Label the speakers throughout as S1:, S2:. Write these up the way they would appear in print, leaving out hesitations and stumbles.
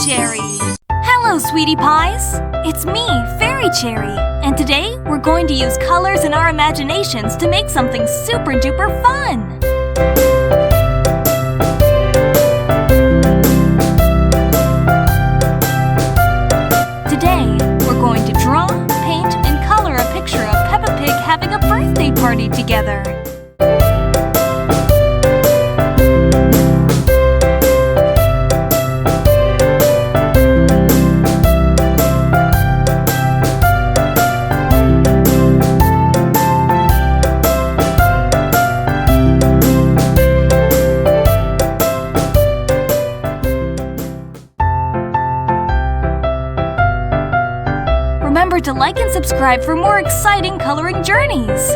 S1: Cherry! Hello, sweetie pies! It's me, Fairy Cherry, and today we're going to use colors in our imaginations to make something super duper fun! Today, we're going to draw, paint, and color a picture of Peppa Pig having a birthday party together. Remember to like and subscribe for more exciting coloring journeys!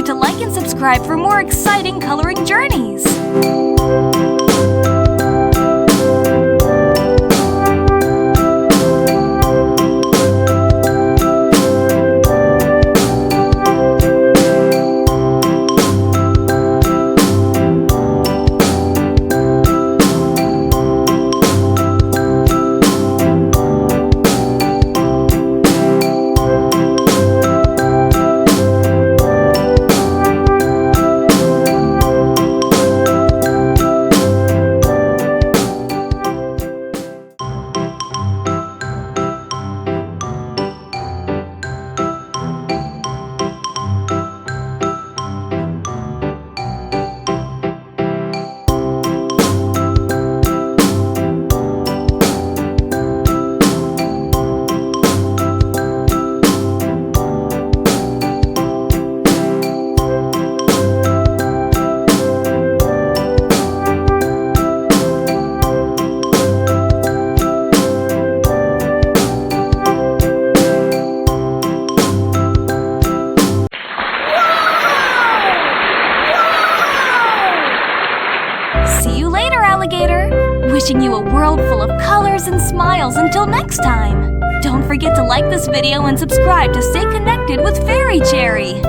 S1: To like and subscribe for more exciting coloring journeys! See you later, alligator! Wishing you a world full of colors and smiles until next time! Don't forget to like this video and subscribe to stay connected with Fairy Cherry!